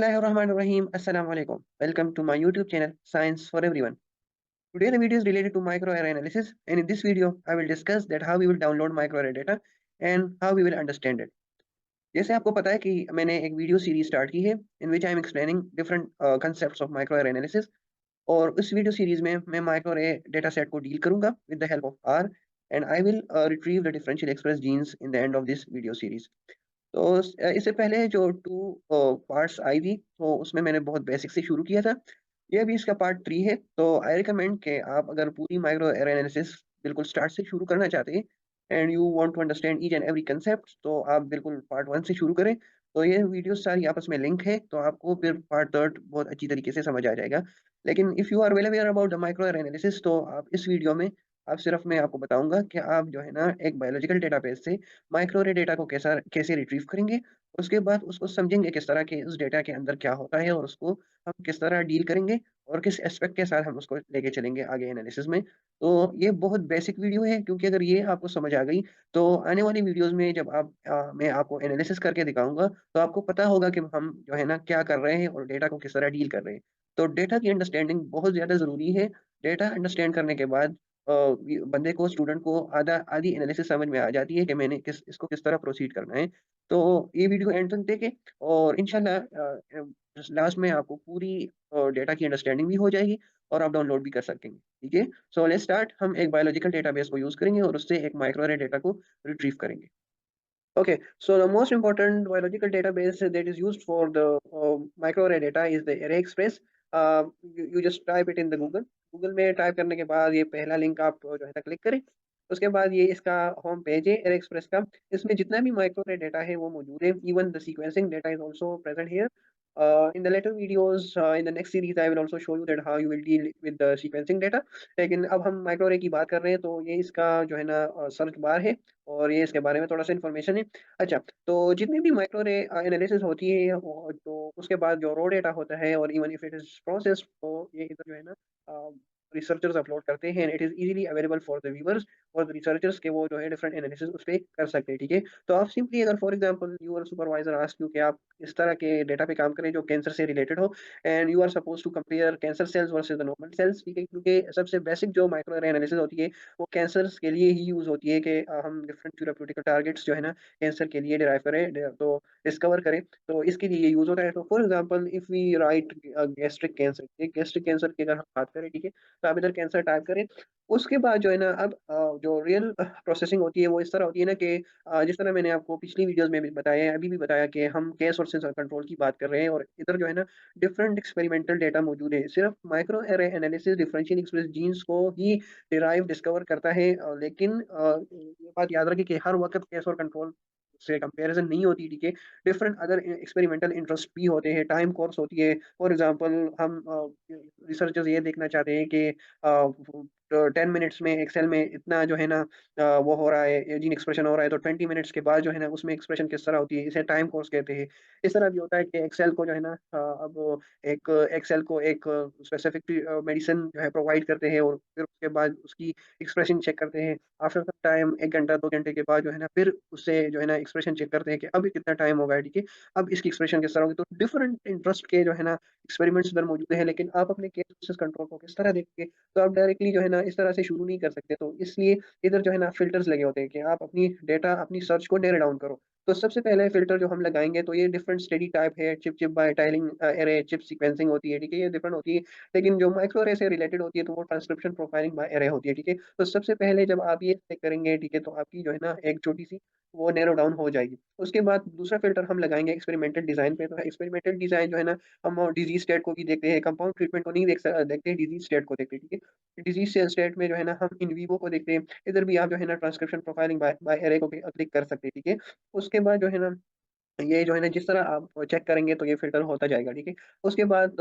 Bismillahirrahmanirrahim. Assalamu alaikum. Welcome to my YouTube channel Science for Everyone. Today the video is related to microarray analysis, and in this video I will discuss that how we will download microarray data and how we will understand it. जैसे आपको पता है कि मैंने एक video series start की है in which I am explaining different concepts of microarray analysis. और उस वीडियो सीरीज में मैं माइक्रोअरे डेटा सेट को डील करूंगा with the help of R, and I will retrieve the differential express genes in the end of this video series. तो इससे पहले जो 2 पार्ट्स आई थी, तो उसमें मैंने बहुत बेसिक से शुरू किया था। ये अभी इसका पार्ट 3 है, तो आई रिकमेंड कि आप अगर पूरी माइक्रो एरे एनालिसिस बिल्कुल स्टार्ट से शुरू करना चाहते हैं and you want to understand each and every concept, तो आप बिल्कुल पार्ट 1 से शुरू करें। तो ये वीडियोस सारी आपस में लिंक है, तो आपको फिर पार्ट 3 बहुत अच्छी तरीके से समझ आ जाएगा। लेकिन if you are well aware about the microarray analysis, तो आप इस वीडियो में आप सिर्फ मैं आपको बताऊंगा कि आप जो है ना एक बायोलॉजिकल डेटाबेस से माइक्रोअरे डेटा को कैसे रिट्रीव करेंगे। उसके बाद उसको समझेंगे किस तरह के उस डेटा के अंदर क्या होता है और उसको हम किस तरह डील करेंगे और किस एस्पेक्ट के साथ हम उसको लेके चलेंगे आगे एनालिसिस में। तो ये बहुत बेसिक वीडियो है, क्योंकि अगर ये आपको समझ आ गई तो आने वाली वीडियोस में जब मैं आपको एनालिसिस करके दिखाऊंगा तो आपको पता होगा कि हम जो है ना क्या कर रहे हैं और डेटा को किस तरह डील कर रहे हैं। तो डेटा की अंडरस्टैंडिंग बहुत ज़्यादा ज़रूरी है। डेटा अंडरस्टैंड करने के बाद बंदे को, स्टूडेंट को आधी एनालिसिस समझ में आ जाती है कि मैंने इसको किस तरह प्रोसीड करना है। तो ये वीडियो एंड तक देखें और इंशाल्लाह लास्ट में आपको पूरी डेटा की अंडरस्टैंडिंग भी हो जाएगी और आप डाउनलोड भी कर सकेंगे। ठीक है, सो लेट्स स्टार्ट। हम एक बायोलॉजिकल डेटाबेस को यूज करेंगे और उससे एक माइक्रोअरे डेटा को रिट्रीव करेंगे। Okay, so the most important biological database that is used for the microarray data is the ArrayExpress. You just type it in the Google. Google में type करने के बाद ये पहला लिंक आप जो है ना क्लिक करें। उसके बाद ये इसका होम पेज है ArrayExpress का। इसमें जितना भी माइक्रोअरे डेटा है वो मौजूद है। Even the sequencing data is also present here. In the later videos, in the next series, I will also show you that how you will deal with the sequencing data. लेकिन अब हम microarray की बात कर रहे हैं, तो ये इसका जो है ना सर्च बार है और ये इसके बारे में थोड़ा सा इन्फॉर्मेशन है। अच्छा, तो जितनी भी माइक्रोअरे एनालिसिस होती है तो उसके बाद जो रो डेटा होता है और even if it is process, तो ये इधर जो है ना रिसर्चर्स अपलोड करते हैं and it is easily available for the viewers और रिसर्चर्स के वो जो है डिफरेंट एनालिसिस उस पे कर सकते हैं। ठीक है, तो आप सिंपली अगर for example your supervisor ask you कि आप इस तरह के डेटा पे काम करें जो कैंसर से रिलेटेड हो and you are suppose to compare cancer cells versus the normal cells. ठीक है, क्योंकि सबसे बेसिक जो माइक्रोअरे एनालिसिस होती है वो कैंसर्स के लिए ही यूज होती है कि हम डिफरेंट थेराप्यूटिकल टारगेट्स जो है ना कैंसर के लिए डिराइव करें, तो डिस्कवर करें। तो इसके लिए ये यूज होता है। तो for example if we write gastric cancer, gastric cancer की अगर हम बात करें, ठीक है, तो आप इधर कैंसर टाइप करें। उसके बाद जो है ना अब जो रियल प्रोसेसिंग होती है वो इस तरह होती है ना कि जिस तरह मैंने आपको पिछली वीडियोस में भी बताया है, अभी भी बताया कि हम केस और सेंसर कंट्रोल की बात कर रहे हैं और इधर जो है ना डिफरेंट एक्सपेरिमेंटल डेटा मौजूद है। सिर्फ microarray analysis differential express genes को ही डिराइव डिस्कवर करता है, लेकिन ये बात याद रखें कि हर वक्त केस और कंट्रोल से कंपैरिजन नहीं होती। ठीक है, डिफरेंट अदर एक्सपेरिमेंटल इंटरेस्ट भी होते हैं, टाइम कोर्स होती है। फॉर एग्जांपल हम रिसर्चर्स ये देखना चाहते हैं कि 10 मिनट्स में एक्सेल में इतना जो है ना वो हो रहा है, जीन एक्सप्रेशन हो रहा है, तो 20 मिनट्स के बाद जो है ना उसमें एक्सप्रेशन किस तरह होती है, इसे टाइम कोर्स कहते हैं। इस तरह भी होता है कि एक्सेल को जो है ना अब एक एक्सेल को एक स्पेसिफिक मेडिसिन जो है प्रोवाइड करते हैं और फिर उसके बाद उसकी एक्सप्रेशन चेक करते हैं। आफ्टर सम टाइम 1 घंटा 2 घंटे के बाद जो है ना फिर उससे जो है ना एक्सप्रेशन चेक करते हैं कि अभी कितना टाइम हो गया है। ठीक है, अब इसकी एक्सप्रेशन किस तरह होगी। तो डिफरेंट इंटरेस्ट के जो है ना एक्सपेरिमेंट्स इधर मौजूद हैं, लेकिन आप अपने केस वर्सेस कंट्रोल को किस तरह देखेंगे, तो आप डायरेक्टली जो है ना इस तरह से शुरू नहीं कर सकते। तो इसलिए इधर जो है ना फ़िल्टर्स लगे होते हैं कि आप अपनी डेटा, अपनी सर्च को नैरो डाउन करो। तो सबसे पहले फ़िल्टर जो हम लगाएँगे तो ये डिफरेंट स्टडी टाइप है, chip chip by tiling array, chip sequencing होती है, ठीक है? ये डिफरेंट होती है। लेकिन जो माइक्रो एरे से रिलेटेड होती है तो वो ट्रांसक्रिप्शन प्रोफाइलिंग बाय एरे होती है, ठीक है? तो सबसे पहले जब आप ये चेक करेंगे, ठीक है, तो आपकी जो है ना एक छोटी-सी वो नैरो डाउन हो जाएगी। उसके बाद दूसरा फ़िल्टर हम लगाएँगे एक्सपेरिमेंटल डिज़ाइन पे। तो एक्सपेरिमेंटल डिज़ाइन जो है ना हम डिज़ीज़ स्टेट को भी देखते हैं, कंपाउंड ट्रीटमेंट को नहीं देखते हैं, डिज़ीज़ स्टेट को देखते हैं, ठीक है? डिज़ीज़ से स्टेट में जो है ना हम इन विवो को देखते हैं। इधर भी आप जो है ना transcription profiling by by array को भी क्लिक कर सकते हैं, ठीक है? उसके बाद जो है ना ये जो है ना जिस तरह आप चेक करेंगे तो ये फ़िल्टर होता जाएगा, ठीक है? उसके बाद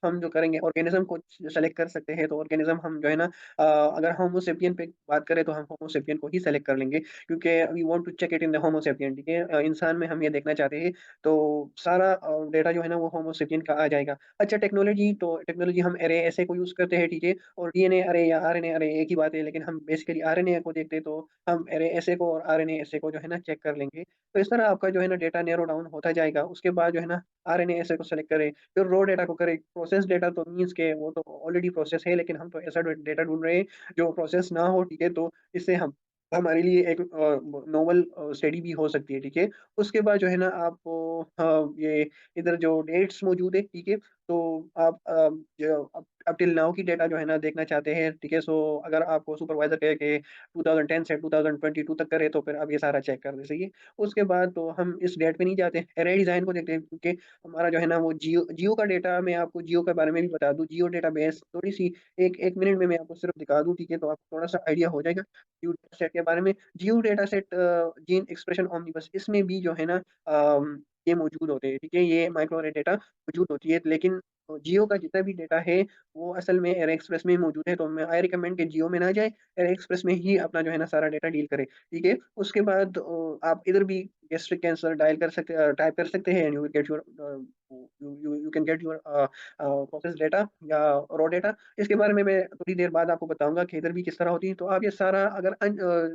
हम जो करेंगे ऑर्गेनिज़्म को सेलेक्ट कर सकते हैं। तो ऑर्गेनिज़्म हम जो है ना अगर होमो सेपियन पे बात करें तो हम होमो सेपियन को ही सेलेक्ट कर लेंगे, क्योंकि we want to check it in the homo sapien, ठीक है? इंसान में हम ये देखना चाहते हैं, तो सारा डेटा जो है ना वो होमो सेपियन का आ जाएगा। अच्छा, टेक्नोलॉजी हम एरे-ऐसे को यूज़ करते हैं, ठीक है? और डीएनए अरे या आरएनए अरे एक ही बात है, लेकिन हम बेसिकली आरएनए को देखते हैं, तो हम एरे-ऐसे को और आरएनए-ऐसे को जो है ना चेक कर लेंगे। तो इस तरह आपका जो है ना डेटा नैरो डाउन होता जाएगा। उसके बाद जो है ना आरएनए एसे को सेलेक्ट करें, फिर रॉ डेटा को करें। प्रोसेस डेटा तो मीन्स के वो तो ऑलरेडी प्रोसेस है, लेकिन हम तो ऐसा डेटा ढूँढ रहे हैं जो प्रोसेस ना हो, ठीक है? तो इससे हम हमारे लिए एक नोवेल स्टडी भी हो सकती है, ठीक है? उसके बाद जो है ना आपको ये इधर जो डेट्स मौजूद है, ठीक है? तो आप जो अब टिल नाउ की डेटा जो है ना देखना चाहते हैं, ठीक है? सो अगर आपको सुपरवाइज़र कहे कि 2010 से 2022 तक करें, तो फिर आप ये सारा चेक कर दें, सही है? उसके बाद तो हम इस डेट पे नहीं जाते, एरे डिज़ाइन को देखते हैं, क्योंकि हमारा जो है ना वो जियो जियो का डेटा, मैं आपको जियो के बारे में भी बता दूँ, जियो डेटाबेस थोड़ी-सी एक 1 मिनट में मैं आपको सिर्फ दिखा दूँ, ठीक है? तो आपको थोड़ा-सा आइडिया हो जाएगा जियो डेटासेट के बारे में। जियो डेटासेट जीन एक्सप्रेशन ओमनीबस, इसमें भी जो है ना ये मौजूद होते हैं, ठीक है? ये माइक्रो एरे डेटा मौजूद होती है, लेकिन जियो का जितना भी डेटा है, वो असल में एरे एक्सप्रेस में ही मौजूद है, तो मैं आई रिकमेंड कि जियो में ना जाएँ, एरे एक्सप्रेस में ही अपना जो है ना सारा डेटा डील करें, ठीक है? उसके बाद आप इधर भी गैस्ट्रिक कैंसर डायल कर सकते टाइप कर सकते हैं, and you will get your you can get your process data या रॉ डेटा। इसके बारे में मैं थोड़ी देर बाद आपको बताऊँगा कि इधर भी किस तरह होती है। तो आप ये सारा अगर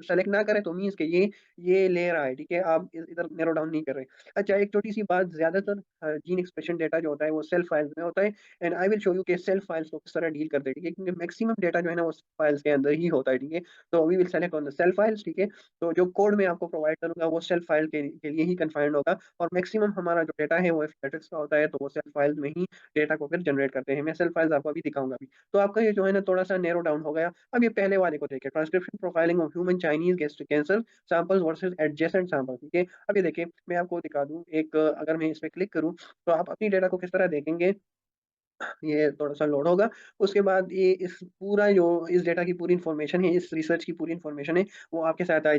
सेलेक्ट ना करें, तो मीन्स कि ये ले रहा है, ठीक है? आप इधर नैरो डाउन नहीं कर रहे। अच्छा, एक छोटी-सी बात, ज़्यादातर जीन एक्सप्रेशन डेटा जो होता है वो सेल फाइल्स में होता है, and I will show you कि सेल फाइल्स को किस तरह डील करते हैं, ठीक है? क्योंकि मैक्सिमम डेटा जो है ना वो फाइल्स के अंदर ही होता है, ठीक है? तो we will select on the cell files, ठीक है? तो जो कोड मैं आपको प्रोवाइड करूँगा वो सेल फाइल के लिए ही कन्फाइंड होगा, और मैक्सिमम हमारा जो डेटा है वो मैट्रिक्स का होता है, तो वो सेल फाइल्स में ही डेटा को फिर जनरेट करते हैं। मैं सेल फाइल्स आपको अभी दिखाऊँगा अभी। तो आपका ये जो है ना थोड़ा-सा नैरो डाउन हो गया। अब ये पहले वाले को देखिए, transcription profiling of human Chinese gastric cancer samples versus adjacent sample, ठीक है? अब ये देखिए, मैं आपको दिखा दूँ एक, अगर मैं इस पे क्लिक करूँ, तो आप अपनी डेटा को किस तरह देखेंगे, ये थोड़ा-सा लोड होगा। उसके बाद ये इस पूरा जो इस डेटा की पूरी इन्फॉर्मेशन है, इस रिसर्च की पूरी इन्फॉर्मेशन है, वो आपके साथ आ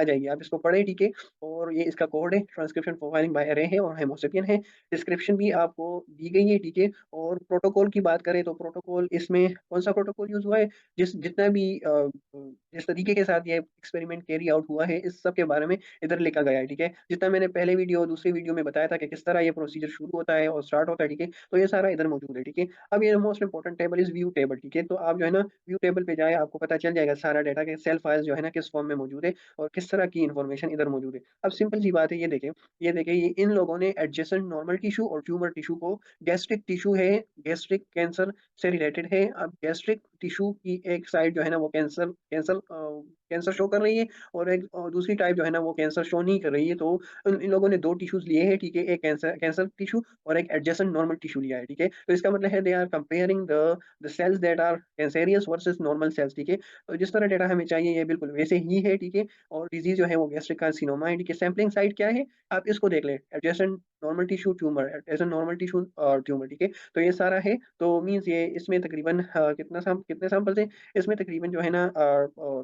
जाएगी। आप इसको पढ़ें, ठीक है? और ये इसका कोड है, ट्रांसक्रिप्शन प्रोफाइलिंग बाय अरे है और होमोसेपियन है। डिस्क्रिप्शन भी आपको दी गई है, ठीक है? और प्रोटोकॉल की बात करें, तो प्रोटोकॉल इसमें कौन-सा प्रोटोकॉल यूज़ हुआ है, जितना भी जिस तरीके के साथ ये एक्सपेरिमेंट कैरी आउट हुआ है, इस सब के बारे में इधर लिखा गया है, ठीक है? जितना मैंने पहले वीडियो, दूसरी वीडियो में बताया था कि किस तरह ये प्रोसीजर शुरू होता है और स्टार्ट होता है, ठीक है? तो ये सारा इधर मौजूद है, ठीक है? अब ये most important table is view table, ठीक है? तो आप जो है ना व्यू टेबल पे जाएँ, आपको पता चल जाएगा सारा डाटा के सेल फाइल्स जो है ना किस फॉर्म में मौजूद है और किस तरह की इन्फॉर्मेशन इधर मौजूद है। अब सिंपल सी बात है, ये देखिए ये इन लोगों ने एडजेसेंट नॉर्मल टिश्यू और ट्यूमर टिश्यू को, गैस्ट्रिक टिश्यू है, गैस्ट्रिक कैंसर से रिलेटेड है। अब गैस्ट्रिक टिश्यू की एक साइड जो है ना वो कैंसर शो कर रही है, और एक दूसरी टाइप जो है ना वो कैंसर शो नहीं कर रही है। तो इन लोगों ने 2 टिश्यूज़ लिए हैं, ठीक है? एक कैंसर कैंसर टिश्यू और एक एडजेसेंट नॉर्मल टिश्यू लिया है, ठीक है? तो इसका मतलब है they are comparing the cells that are cancerous versus normal cells, ठीक है? तो जिस तरह डेटा हमें चाहिए ये बिल्कुल वैसे ही है, ठीक है? और डिज़ीज़ जो है वो गैस्ट्रिक कार्सिनोमा है, ठीक है? सैंपलिंग साइट क्या है? आप इसको देख लें, adjacent normal tissue tumour, adjacent normal tissue tumour, ठीक है? तो ये सारा है, तो मीन्स ये इसमें तकरीबन कितने सैंपल्स हैं? इसमें तकरीबन जो है ना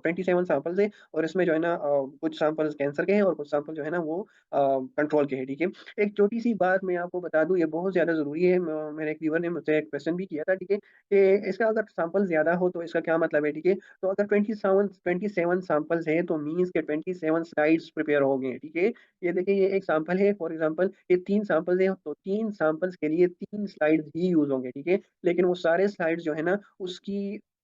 27 सैंपल्स हैं, और इसमें जो है ना कुछ सैंपल्स कैंसर के हैं और कुछ सैंपल जो है ना वो कंट्रोल के हैं, ठीक है? एक छोटी-सी बात मैं आपको बता दूँ, ये बहुत ज़्यादा ज़रूरी है। म मेरे एक व्यूअर ने मुझसे एक क्वेश्चन भी किया था, ठीक है? कि इसका अगर सैंपल ज़्यादा हो तो इसका क्या मतलब है, ठीक है? तो अगर 27 सैंपल्स हैं, तो मीन्स के 27 स्लाइड्स प्रिपेयर हो गए हैं, ठीक है? ये देखिए, ये एक सैंपल है, फॉर एग्ज़ाम्पल ये 3 सैंपल्स हैं, तो 3 सैंपल्स के लिए 3 स्लाइड्स ही यूज़ होंगे, ठीक है? लेकिन वो सारे स्लाइड्स जो है ना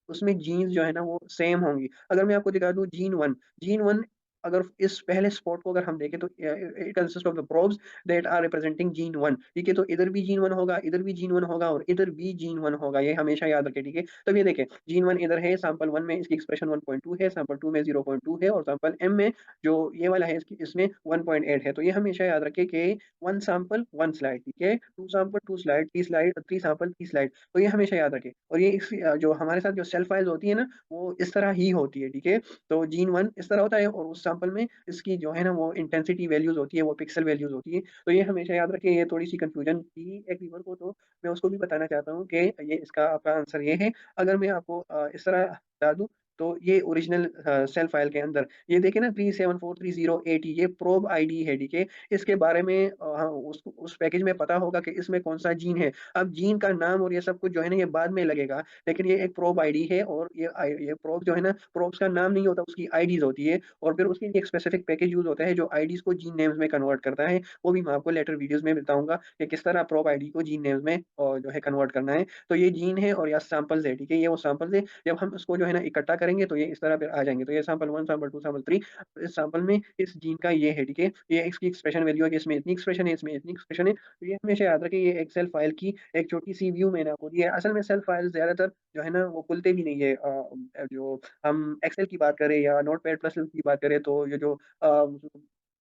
उसमें जीन्स जो है ना वो सेम होंगी। अगर मैं आपको दिखा दूँ जीन 1, अगर इस पहले स्पॉट को अगर हम देखें, तो it consist of the probes that are representing gene 1, ठीक है? तो इधर भी जीन 1 होगा, इधर भी जीन 1 होगा और इधर भी जीन 1 होगा, ये हमेशा याद रखें, ठीक है? तब ये देखें, जीन 1 इधर है, सैंपल 1 में इसकी एक्सप्रेशन 1.2 है, सैंपल 2 में 0.2 है, और सैंपल एम में जो ये वाला है इसमें 1.8 है। तो ये हमेशा याद रखें कि 1 सैंपल 1 स्लाइड, ठीक है? 2 सैंपल 2 स्लाइड, 3 सैंपल 3 स्लाइड, तो ये हमेशा याद रखें। और ये जो हमारे साथ जो सेल फाइल्स होती है ना, वो इस तरह ही होती है, ठीक है? तो जीन 1 इस तरह होता है, और उस सैंपल में इसकी जो है ना वो इंटेंसिटी वैल्यूज़ होती है, वो पिक्सेल वैल्यूज़ होती है। तो ये हमेशा याद रखें, ये थोड़ी-सी कन्फ्यूजन थी एक व्यूअर को, तो मैं उसको भी बताना चाहता हूँ कि ये इसका आपका आंसर ये है। अगर मैं आपको इस तरह बता दूँ, तो ये ओरिजिनल सेल फाइल के अंदर ये देखिए ना 3743080 ये प्रोब आईडी है, ठीक है? इसके बारे में हाँ, उस पैकेज में पता होगा कि इसमें कौन-सा जीन है। अब जीन का नाम और ये सब कुछ जो है ना ये बाद में लगेगा, लेकिन ये एक प्रोब आईडी है, और ये प्रोब जो है ना, प्रोब्स का नाम नहीं होता, उसकी आईडीज़ होती है, और फिर उसके लिए एक स्पेसिफिक पैकेज यूज़ होता है जो आईडीज़ को जीन नेम्स में कन्वर्ट करता है। वो भी मैं आपको लेटर वीडियोज़ में बताऊँगा कि किस तरह प्रोब आईडी को जीन नेम्स में जो है कन्वर्ट करना है। तो ये जीन है और या सैंपल्स है, ठीक है? ये वो सैंपल्स है, जब हम इसको जो है ना इकट्ठा करेंगे तो ये इस तरह फिर आ जाएँगे। तो ये सैंपल 1, सैंपल 2, सैंपल 3, इस सैंपल में इस जीन का ये है, ठीक है? ये इसकी एक्सप्रेशन वैल्यू है कि इसमें इतनी एक्सप्रेशन है, इसमें इतनी एक्सप्रेशन है। तो ये हमेशा याद रखें, ये एक्सेल फाइल की एक छोटी-सी व्यू मैंने आपको दी है। असल में सेल फाइल ज़्यादातर जो है ना वो खुलते भी नहीं है। जो हम एक्सेल की बात करें या नोटपैड प्लस की बात करें तो ये जो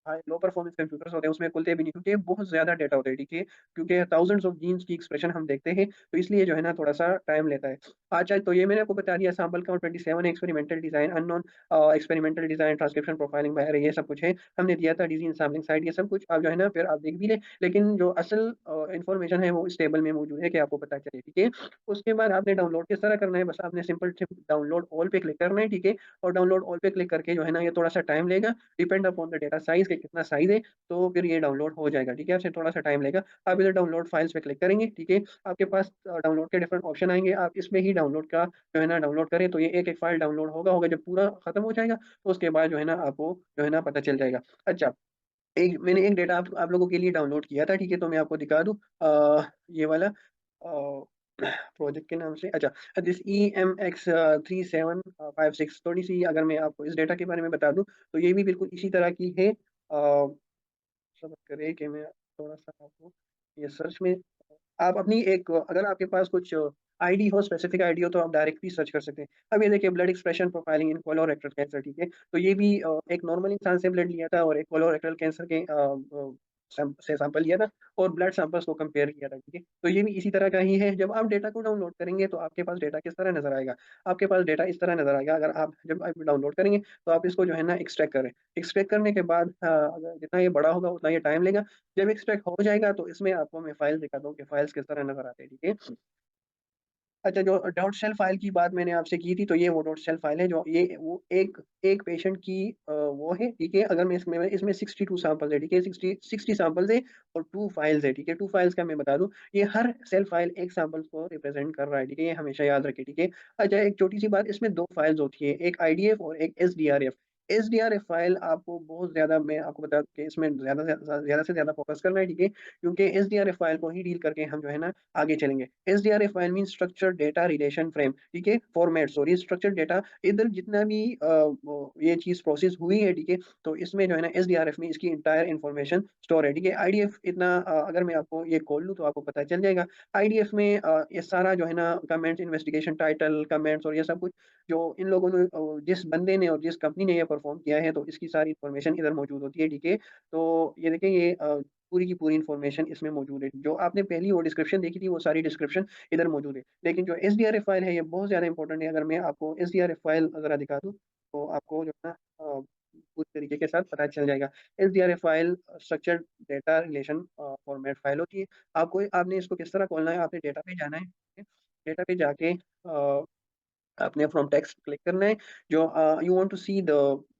हाई लो परफॉर्मेंस कंप्यूटर्स होते हैं उसमें खुलते भी नहीं, क्योंकि बहुत ज़्यादा डेटा होता है, ठीक है? क्योंकि थाउज़ेंड्स ऑफ जीन्स की एक्सप्रेशन हम देखते हैं, तो इसलिए जो है ना थोड़ा-सा टाइम लेता है। अच्छा, तो ये मैंने आपको बता दिया सैंपल काउंट 27 है, experimental design, unknown experimental design, transcription, profiling वगैरह ये सब कुछ है। हमने दिया था डिज़ाइन सैंपलिंग साइट, ये सब कुछ आप जो है ना फिर आप देख भी लें, लेकिन जो असल इन्फॉर्मेशन है वो इस टेबल में मौजूद है कि आपको पता चले, ठीक है? उसके बाद आपने डाउनलोड किस तरह करना है, बस आपने सिंपल सिर्फ डाउनलोड ऑल पे क्लिक करना है, ठीक है? और डाउनलोड ऑल पे क्लिक करके जो है ना ये थोड़ा-सा टाइम लेगा, depend upon the data size कि कितना साइज़ है, तो फिर ये डाउनलोड हो जाएगा, ठीक है? आपसे थोड़ा-सा टाइम लेगा। आप इधर डाउनलोड फाइल्स पे क्लिक करेंगे, ठीक है? आपके पास डाउनलोड के डिफरेंट ऑप्शन आएँगे, आप इसमें ही डाउनलोड का जो है ना डाउनलोड करें, तो ये एक-एक फाइल डाउनलोड होगा, जब पूरा खत्म हो जाएगा, तो उसके बाद जो है ना आपको जो है ना पता चल जाएगा। अच्छा, मैंने एक डेटा आप लोगों के लिए डाउनलोड किया था, ठीक है? तो मैं आपको दिखा दूँ ये वाला प्रोजेक्ट के नाम से, अच्छा, दिस EMX 3756, थोड़ी-सी अगर मैं आपको इस डेटा के बारे में बता दूँ, तो ये भी बिल्कुल इसी तरह की है। सब्र करें कि मैं थोड़ा-सा आपको ये सर्च में आप अपनी एक अगर आपके पास कुछ आईडी हो, स्पेसिफिक आईडी हो, तो आप डायरेक्ट भी सर्च कर सकते हैं। अब ये देखिए, ब्लड एक्सप्रेशन प्रोफाइलिंग इन कोलोरेक्टल कैंसर, ठीक है? तो ये भी एक नॉर्मल इंसान से ब्लड लिया था और एक कोलोरेक्टल कैंसर के सैंपल लिया था और ब्लड सैंपल्स को कंपेयर किया था, ठीक है? तो ये भी इसी तरह का ही है। जब आप डेटा को डाउनलोड करेंगे तो आपके पास डेटा किस तरह नज़र आएगा? आपके पास डेटा इस तरह नज़र आएगा, अगर आप जब आप डाउनलोड करेंगे तो आप इसको जो है ना एक्सट्रैक्ट करें। एक्सट्रैक्ट करने के बाद अगर जितना ये बड़ा होगा उतना ये टाइम लेगा। जब एक्सट्रैक्ट हो जाएगा तो इसमें आपको मैं फाइल दिखाता हूँ कि फाइल्स किस तरह नज़र आते हैं, ठीक है? अच्छा, जो डॉट शेल फ़ाइल की बात मैंने आपसे की थी, तो ये वो डॉट शेल फ़ाइल है जो ये वो एक एक पेशेंट की वो है, ठीक है? अगर मैं इसमें 62 सैंपल्स है, ठीक है? 60 सैंपल्स है और 2 फाइल्स है, ठीक है? 2 फाइल्स का मैं बता दूँ, ये हर सेल फ़ाइल एक सैंपल्स को रिप्रेज़ेंट कर रहा है, ठीक है? ये हमेशा याद रखें, ठीक है? अच्छा, एक छोटी-सी बात, इसमें 2 फाइल्स होती है, एक आईडीएफ और एक एसडीआरएफ। एसडीआरएफ फ़ाइल आपको बहुत ज़्यादा, मैं आपको बता दूँ कि इसमें ज़्यादा से ज़्यादा फ़ोकस करना है, ठीक है? क्योंकि एसडीआरएफ फ़ाइल को ही डील करके हम जो है ना आगे चलेंगे। SDRF file means structured data relation frame, ठीक है? फॉर्मेट सॉरी, स्ट्रक्चर्ड डेटा इधर जितना भी वो ये चीज़ प्रोसेस हुई है, ठीक है? तो इसमें जो है ना एसडीआरएफ में इसकी एंटायर इन्फॉर्मेशन स्टोर है, ठीक है? आईडीएफ इतना अगर मैं आपको ये खोल लूँ तो आपको पता चल जाएगा। आईडीएफ में ये सारा जो है ना कमेंट्स, इन्वेस्टिगेशन, टाइटल, कमेंट्स और ये सब कुछ जो इन लोगों ने जिस बंदे ने और जिस कंपनी ने ये परफॉर्म किया है, तो इसकी सारी इन्फॉर्मेशन इधर मौजूद होती है, ठीक है? तो ये देखिए, ये पूरी की पूरी इन्फॉर्मेशन इसमें मौजूद है। जो आपने पहली वो डिस्क्रिप्शन देखी थी, वो सारी डिस्क्रिप्शन इधर मौजूद है। लेकिन जो एसडीआरएफ फाइल है, ये बहुत ज़्यादा इंपॉर्टेंट है। अगर मैं आपको एसडीआरएफ फाइल ज़रा दिखा दूँ, तो आपको जो है ना पूरी तरीके के साथ पता चल जाएगा। SDRF file structured data relation format file होती है। आपने इसको किस तरह खोलना है, आपने डेटा पे जाना है, ठीक है? डेटा पे जाके आपने फ्रॉम टेक्स्ट क्लिक करना है, जो you want to see the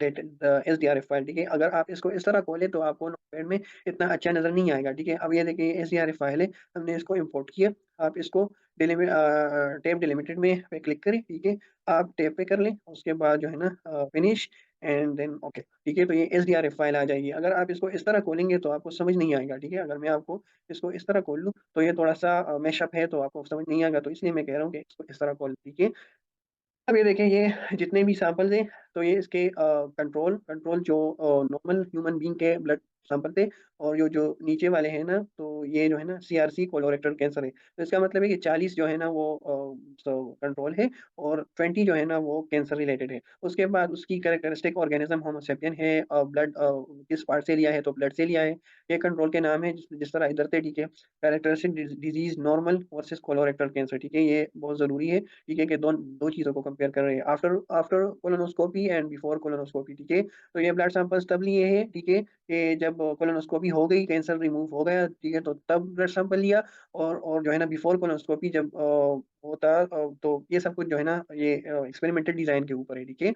SDRF file, ठीक है? अगर आप इसको इस तरह खोलें तो आपको नोटपैड में इतना अच्छा नज़र नहीं आएगा, ठीक है? अब ये देखिए, एसडीआरएफ फाइल है, हमने इसको इंपोर्ट किया। आप इसको टैब डिलिमिटेड में पे क्लिक करें, ठीक है? आप टैब पे कर लें, उसके बाद जो है ना फिनिश एंड देन ओके, ठीक है? तो ये एसडीआरएफ फाइल आ जाएगी। अगर आप इसको इस तरह खोलेंगे तो आपको समझ नहीं आएगा, ठीक है? अगर मैं आपको इसको इस तरह खोल लूँ, तो ये थोड़ा-सा मैशअप है, तो आपको समझ नहीं आएगा, तो इसलिए मैं कह रहा हूँ कि इसको इस तरह खोल लीजिए। अब ये देखें, ये जितने भी सैंपल्स हैं, तो ये इसके कंट्रोल कंट्रोल जो नॉर्मल ह्यूमन बीइंग के ब्लड सैंपल थे, और जो जो नीचे वाले हैं ना, तो ये जो है ना सीआरसी कोलोरेक्टल कैंसर है। तो इसका मतलब है कि 40 जो है ना वो कंट्रोल है और 20 जो है ना वो कैंसर रिलेटेड है। उसके बाद उसकी कैरेक्टरिस्टिक ऑर्गेनिज्म होमो सेपियन है, ब्लड किस पार्ट से लिया है, तो ब्लड से लिया है। ये कंट्रोल के नाम है, जिस तरह इधर थे, ठीक है? Characteristic disease normal versus colorectal cancer, ठीक है? ये बहुत ज़रूरी है, ठीक है? कि दो चीज़ों को कंपेयर कर रहे हैं, after after colonoscopy and before colonoscopy, ठीक है? तो ये ब्लड सैंपल्स तब लिए हैं, ठीक है? कि जब कोलोनोस्कोपी हो गई, कैंसर रिमूव हो गया, ठीक है? तो तब ब्लड सैंपल लिया, और जो है ना बिफोर कोलोनोस्कोपी जब होता तो ये सब कुछ जो है ना ये एक्सपेरिमेंटल डिज़ाइन के ऊपर है, ठीक है?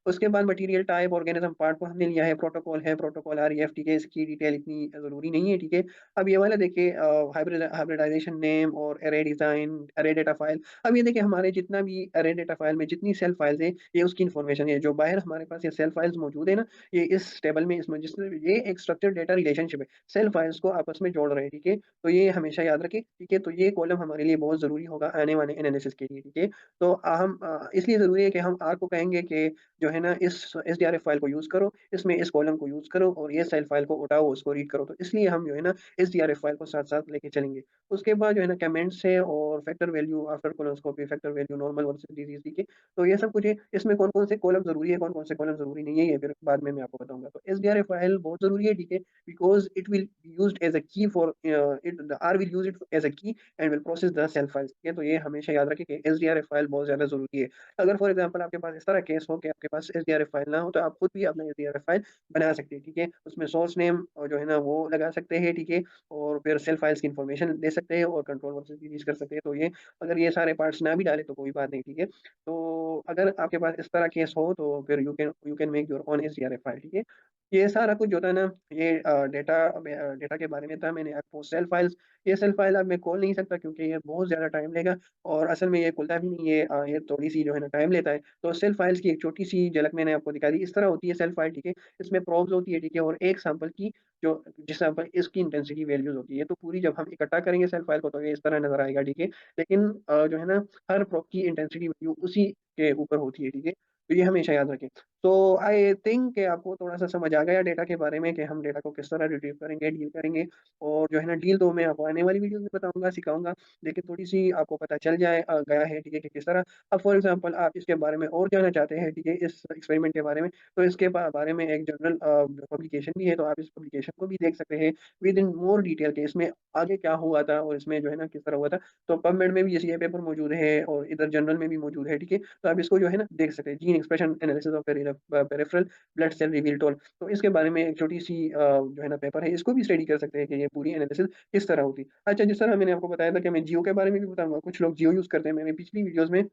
उसके बाद मटेरियल टाइप, ऑर्गेनिज्म पार्ट को हमने लिया है, प्रोटोकॉल है, प्रोटोकॉल आरईएफ, ठीक है? इसकी डिटेल इतनी ज़रूरी नहीं है, ठीक है? अब ये वाला देखिए, हाइब्रिडाइजेशन नेम और array design, array data file. अब ये देखिए, हमारे जितना भी एरे डेटा फाइल में जितनी सेल फाइल्स हैं, ये उसकी इन्फॉर्मेशन है। जो बाहर हमारे पास ये सेल फाइल्स मौजूद है ना, ये इस टेबल में, इसमें जिसमें ये एक स्ट्रक्चर्ड डेटा रिलेशनशिप है। सेल फाइल्स को आपस में जोड़ रहे हैं, ठीक है? तो ये हमेशा याद रखें, ठीक है? तो ये कॉलम हमारे लिए बहुत ज़रूरी होगा आने वाले अपने एनालिसिस के लिए, ठीक है? तो हम इसलिए ज़रूरी है कि हम आर को कहेंगे कि जो है ना इस एसडीआरएफ फ़ाइल को यूज़ करो, इसमें इस कॉलम को यूज़ करो और ये सेल फ़ाइल को उठाओ, उसको रीड करो। तो इसलिए हम जो है ना एसडीआरएफ फ़ाइल को साथ-साथ लेके चलेंगे। उसके बाद जो है ना कमेंट्स है और factor value after colonoscopy, factor value normal versus disease, ठीक है? तो ये सब कुछ है। इसमें कौन-कौन से कॉलम ज़रूरी है, कौन-कौन से कॉलम ज़रूरी नहीं है, ये फिर बाद में मैं आपको बताऊँगा। तो एसडीआरएफ फ़ाइल बहुत ज़रूरी है, ठीक है? Because it will used as a key for it the R will use it as a key and will process the cell files, ठीक है? तो ये हमेशा याद रखें कि एसडीआरएफ फ़ाइल बहुत ज़्यादा ज़रूरी है। अगर फॉर एग्ज़ाम्पल आपके पास इस तरह केस हो कि आपके पास एसडीआरएफ फ़ाइल ना हो, तो आप खुद भी अपना एसडीआरएफ फ़ाइल बना सकते हैं, ठीक है? उसमें सोर्स नेम जो है ना वो लगा सकते हैं, ठीक है? और फिर सेल फाइल्स की इन्फॉर्मेशन दे सकते हैं और कंट्रोल वर्सेस रिलीज़ कर सकते हैं। तो ये अगर ये सारे पार्ट्स ना भी डालें तो कोई बात नहीं, ठीक है? तो अगर आपके पास इस तरह केस हो तो फिर you can make your own SDRF file, ठीक है? ये सारा कुछ जो था ना ये डेटा के बारे में था। मैंने आपको सेल फाइल्स ये सेल फाइल अब मैं खोल नहीं सकता क्योंकि ये बहुत ज़्यादा टाइम लेगा और असल में ये खुलता भी नहीं है, ये थोड़ी-सी जो है ना टाइम लेता है। तो सेल फाइल्स की एक छोटी-सी झलक मैंने आपको दिखा दी। इस तरह होती है सेल फाइल, ठीक है? इसमें प्रोब्स होती है, ठीक है? और एक सैंपल की जो जिस सैंपल इसकी इंटेंसिटी वैल्यूज़ होती है। तो पूरी जब हम इकट्ठा करेंगे सेल फाइल को तो ये इस तरह नज़र आएगा, ठीक है? लेकिन जो है ना हर प्रोब की इंटेंसिटी वैल्यू उसी के ऊपर होती है, ठीक है? तो ये हमेशा याद रखें। तो आई थिंक कि आपको थोड़ा-सा समझ आ गया डेटा के बारे में कि हम डेटा को किस तरह रिट्रीव करेंगे, डील करेंगे और जो है ना डील तो मैं आपको आने वाली वीडियोज़ में बताऊँगा, सिखाऊँगा। लेकिन थोड़ी-सी आपको पता चल गया है, ठीक है, कि किस तरह अब फॉर एग्ज़ाम्पल आप इसके बारे में और जानना चाहते हैं, ठीक है, इस एक्सपेरिमेंट के बारे में, तो इसके बारे में एक जर्नल पब्लिकेशन भी है, तो आप इस पब्लिकेशन को भी देख सकते हैं विद इन मोर डिटेल के इसमें आगे क्या हुआ था और इसमें जो है ना किस तरह हुआ था। तो पबमेड में भी ये पेपर मौजूद है और इधर जर्नल में भी मौजूद है, ठीक है? तो आप इसको जो है ना देख सकते हैं, gene expression analysis of peripheral blood cell reveal tool. तो इसके बारे में एक छोटी-सी जो है ना पेपर है, इसको भी स्टडी कर सकते हैं कि ये पूरी एनालिसिस किस तरह होती है। अच्छा, जिस तरह मैंने आपको बताया था कि मैं जियो के बारे में भी बताऊँगा, कुछ लोग जियो यूज़ करते हैं, मैंने पिछली वीडियोज़ में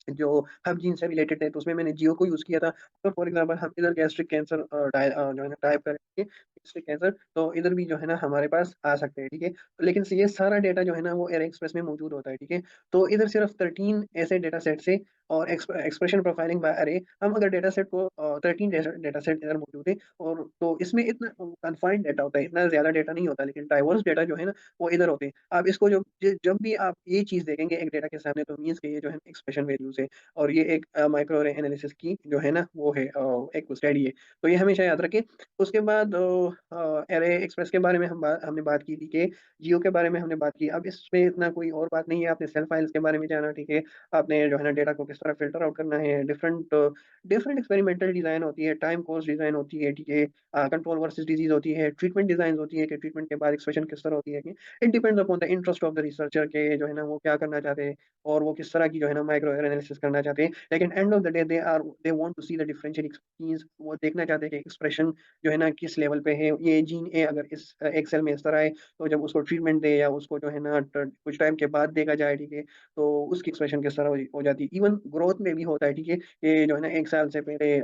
जो हब जीन से रिलेटेड है, तो उसमें मैंने जियो को यूज़ किया था। तो फॉर एग्ज़ाम्पल हम इधर गैस्ट्रिक कैंसर जो है ना टाइप करेंगे गैस्ट्रिक कैंसर, तो इधर भी जो है ना हमारे पास आ सकते हैं, ठीक है? लेकिन ये सारा डेटा जो है ना वो एयर एक्सप्रेस में मौजूद होता है, ठीक है? तो इधर सिर्फ 13 ऐसे डेटा सेट से और एक्सप्रेशन प्रोफाइलिंग बाय अरे हम अगर डेटा सेट को 13 डेटा सेट इधर मौजूद है और तो इसमें इतना कन्फाइंड डेटा होता है, इतना ज़्यादा डेटा नहीं होता, लेकिन डाइवर्स डेटा जो है ना वो इधर होते हैं। आप इसको जब भी आप ये चीज़ देखेंगे एक डेटा के सामने तो मीन्स कि ये जो है एक्सप्रेशन वैल्यूज़ है और ये एक माइक्रो अरे एनालिसिस की जो है ना वो है एक स्टडी है। तो ये हमेशा याद रखें। उसके बाद अरे एक्सप्रेस के बारे में हमने बात की थी कि जियो के बारे में हमने बात की। अब इसमें इतना कोई और बात नहीं है, आपने सेल फाइल्स के बारे में जाना, ठीक है? आपने जो है ना डेटा को किस तरह फ़िल्टर आउट करना है, डिफरेंट एक्सपेरिमेंटल डिज़ाइन होती है, टाइम कोर्स डिज़ाइन होती है, ठीक है? कंट्रोल वर्सेस डिज़ीज़ होती है, ट्रीटमेंट डिज़ाइन्स होती है कि ट्रीटमेंट के बाद एक्सप्रेशन किस तरह होती है कि it depends upon the interest of the researcher के जो है ना वो क्या करना चाहते हैं और वो किस तरह की जो है ना माइक्रो एनालिसिस करना चाहते हैं। लेकिन end of the day they want to see the differential experience, वो देखना चाहते हैं कि एक्सप्रेशन जो है ना किस लेवल पे है। ये जीन ए अगर इस एक सेल में इस तरह है, तो जब उसको ट्रीटमेंट दें या उसको जो है ना कुछ टाइम के बाद देखा जाए, ठीक है? तो उसकी एक्सप्रेशन किस तरह हो जाती है। इवन ग्रोथ में भी होता है, ठीक है? ये जो है ना 1 साल से पहले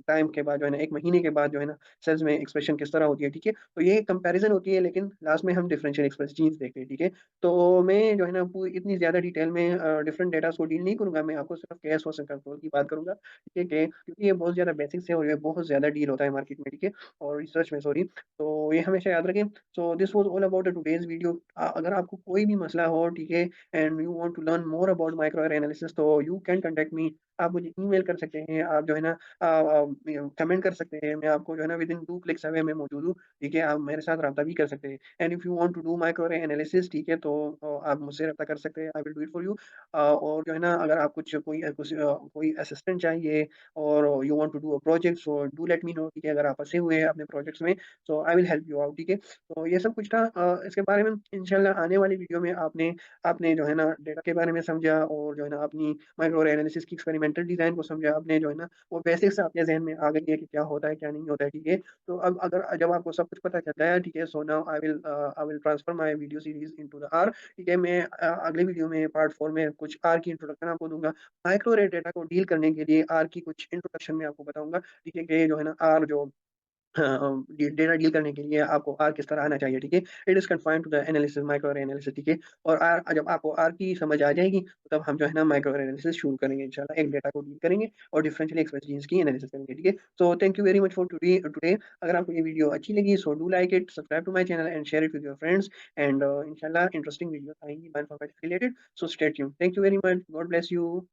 टाइम के बाद जो है ना 1 महीने के बाद जो है ना सेल्स में एक्सप्रेशन किस तरह होती है, ठीक है? तो ये कंपैरिज़न होती है लेकिन लास्ट में हम डिफरेंशियल एक्सप्रेस जीन्स देखते हैं, ठीक है? तो मैं जो है ना पूरी इतनी ज़्यादा डिटेल में डिफरेंट डेटाज़ को डील नहीं करूँगा, मैं आपको सिर्फ केएस वर्सेस कंट्रोल की बात करूँगा, ठीक है? क्योंकि ये बहुत ज़्यादा बेसिक्स है और ये बहुत ज़्यादा डील होता है मार्केट में, ठीक है? और रिसर्च में सॉरी, तो ये हमेशा याद रखें। So this was all about the today's video. अगर आपको कोई भी मसला हो, ठीक है? And you want to learn more about microarray analysis तो यू कैन कॉन्टैक्ट मी। आप मुझे ईमेल कर सकते हैं, आप जो है ना कमेंट कर सकते हैं, मैं आपको जो है ना विदिन 2 क्लिक्स अवे मैं मौजूद हूँ, ठीक है? आप मेरे साथ राब्ता भी कर सकते हैं। And if you want to do microarray analysis, ठीक है? तो आप मुझसे राब्ता कर सकते हैं, I will do it for you. और जो है ना अगर आप कोई असिस्टेंट चाहिए और you want to do a project so do let me know, ठीक है? अगर आप फँसे हुए हैं अपने प्रोजेक्ट्स में, so I will help you out, ठीक है? तो ये सब कुछ था इसके बारे में इंशाल्लाह आने वाली वीडियो में आपने आपने जो है ना डेटा के बारे में समझा और जो है ना अपनी माइक्रो एनालिसिस की एक्सपेरिमेंटल डिज़ाइन को समझा, आपने जो है ना वो बेसिक्स आपके ज़हन में आ गई है कि क्या होता है, क्या नहीं होता है, ठीक है? तो अब अगर जब आपको सब कुछ पता चल गया है, ठीक है? So now I will transfer my video series into the R, ठीक है? मैं अगले वीडियो में पार्ट 4 में कुछ आर की इंट्रोडक्शन आपको दूँगा। माइक्रो अरे डेटा को डील करने के लिए आर की कुछ इंट्रोडक्शन मैं आपको बताऊँगा, ठीक है? कि जो है ना आर जो डेटा डील करने के लिए आपको आर किस तरह आना चाहिए, ठीक है? It is confined to the analysis, microarray analysis, ठीक है? और आर जब आपको आर की समझ आ जाएगी, तो तब हम जो है ना माइक्रो एरे एनालिसिस शुरू करेंगे इंशाल्लाह। एक डेटा को डील करेंगे और डिफरेंशियल एक्सप्रेशंस की एनालिसिस करेंगे, ठीक है? So thank you very much for today. अगर आपको ये वीडियो अच्छी लगी, so do like it, subscribe to my channel and share it with your friends, and इंशाल्लाह इंटरेस्टिंग वीडियोस आएँगी bioinformatics related, so stay tuned. Thank you very much. God bless you.